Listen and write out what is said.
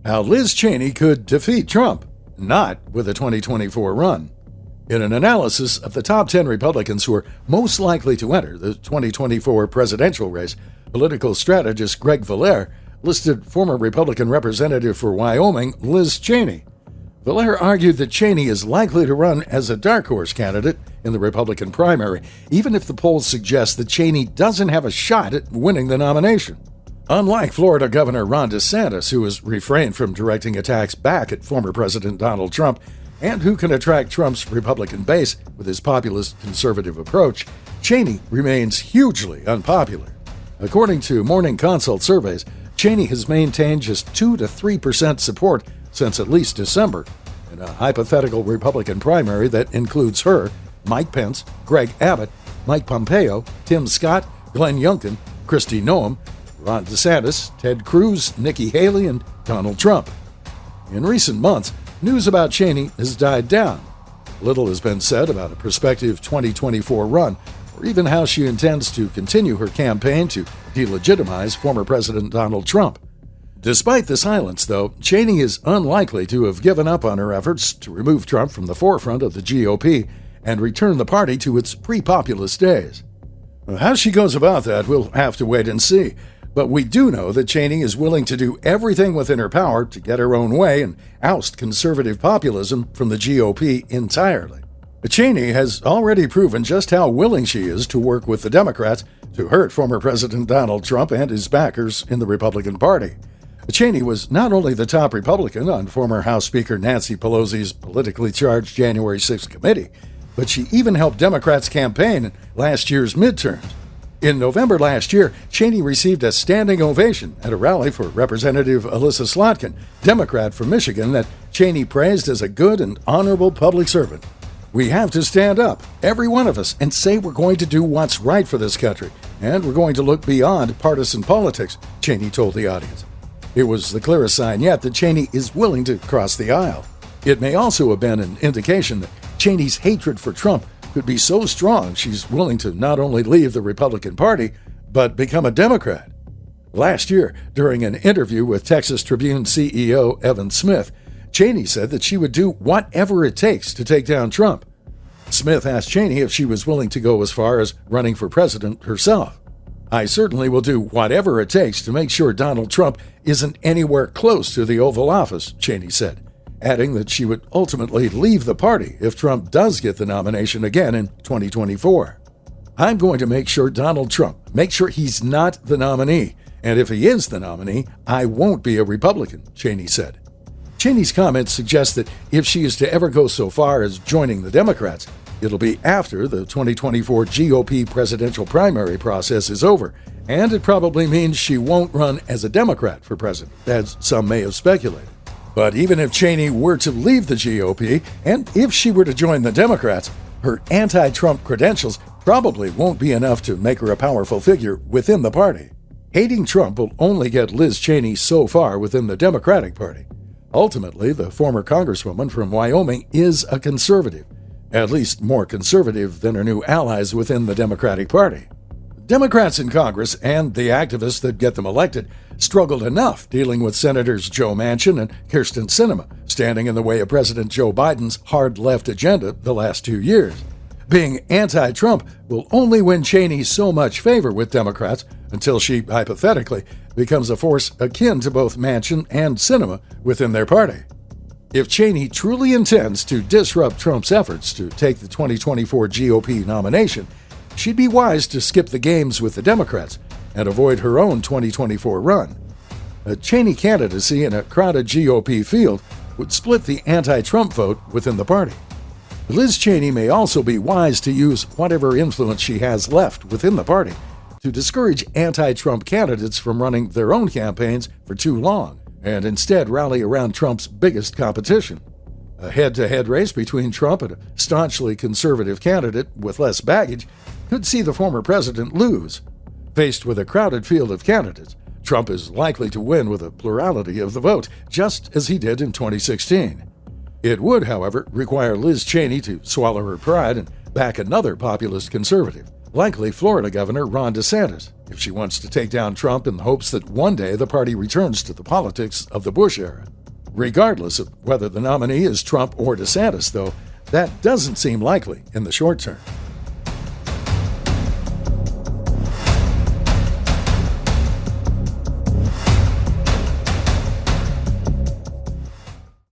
How Liz Cheney could defeat Trump, not with a 2024 run. In an analysis of the top 10 Republicans who are most likely to enter the 2024 presidential race, political strategist Greg Valliere listed former Republican representative for Wyoming, Liz Cheney. Valliere argued that Cheney is likely to run as a dark horse candidate in the Republican primary, even if the polls suggest that Cheney doesn't have a shot at winning the nomination. Unlike Florida Governor Ron DeSantis, who has refrained from directing attacks back at former President Donald Trump, and who can attract Trump's Republican base with his populist conservative approach, Cheney remains hugely unpopular. According to Morning Consult surveys, Cheney has maintained just 2 to 3% support since at least December, in a hypothetical Republican primary that includes her, Mike Pence, Greg Abbott, Mike Pompeo, Tim Scott, Glenn Youngkin, Kristi Noem, Ron DeSantis, Ted Cruz, Nikki Haley, and Donald Trump. In recent months, news about Cheney has died down. Little has been said about a prospective 2024 run, or even how she intends to continue her campaign to delegitimize former President Donald Trump. Despite the silence, though, Cheney is unlikely to have given up on her efforts to remove Trump from the forefront of the GOP and return the party to its pre-populist days. How she goes about that, we'll have to wait and see. But we do know that Cheney is willing to do everything within her power to get her own way and oust conservative populism from the GOP entirely. Cheney has already proven just how willing she is to work with the Democrats to hurt former President Donald Trump and his backers in the Republican Party. Cheney was not only the top Republican on former House Speaker Nancy Pelosi's politically charged January 6th committee, but she even helped Democrats campaign in last year's midterms. In November last year, Cheney received a standing ovation at a rally for Representative Alyssa Slotkin, Democrat from Michigan, that Cheney praised as a good and honorable public servant. "We have to stand up, every one of us, and say we're going to do what's right for this country, and we're going to look beyond partisan politics," Cheney told the audience. It was the clearest sign yet that Cheney is willing to cross the aisle. It may also have been an indication that Cheney's hatred for Trump could be so strong she's willing to not only leave the Republican Party, but become a Democrat. Last year, during an interview with Texas Tribune CEO Evan Smith, Cheney said that she would do whatever it takes to take down Trump. Smith asked Cheney if she was willing to go as far as running for president herself. "I certainly will do whatever it takes to make sure Donald Trump isn't anywhere close to the Oval Office," Cheney said, adding that she would ultimately leave the party if Trump does get the nomination again in 2024. "I'm going to make sure make sure he's not the nominee, and if he is the nominee, I won't be a Republican," Cheney said. Cheney's comments suggest that if she is to ever go so far as joining the Democrats, it'll be after the 2024 GOP presidential primary process is over, and it probably means she won't run as a Democrat for president, as some may have speculated. But even if Cheney were to leave the GOP, and if she were to join the Democrats, her anti-Trump credentials probably won't be enough to make her a powerful figure within the party. Hating Trump will only get Liz Cheney so far within the Democratic Party. Ultimately, the former Congresswoman from Wyoming is a conservative, at least more conservative than her new allies within the Democratic Party. Democrats in Congress and the activists that get them elected struggled enough dealing with Senators Joe Manchin and Kyrsten Sinema, standing in the way of President Joe Biden's hard left agenda the last 2 years. Being anti-Trump will only win Cheney so much favor with Democrats until she, hypothetically, becomes a force akin to both Manchin and Sinema within their party. If Cheney truly intends to disrupt Trump's efforts to take the 2024 GOP nomination, she'd be wise to skip the games with the Democrats and avoid her own 2024 run. A Cheney candidacy in a crowded GOP field would split the anti-Trump vote within the party. Liz Cheney may also be wise to use whatever influence she has left within the party to discourage anti-Trump candidates from running their own campaigns for too long, and instead rally around Trump's biggest competition. A head-to-head race between Trump and a staunchly conservative candidate with less baggage could see the former president lose. Faced with a crowded field of candidates, Trump is likely to win with a plurality of the vote, just as he did in 2016. It would, however, require Liz Cheney to swallow her pride and back another populist conservative, likely Florida Governor Ron DeSantis, if she wants to take down Trump in the hopes that one day the party returns to the politics of the Bush era. Regardless of whether the nominee is Trump or DeSantis, though, that doesn't seem likely in the short term.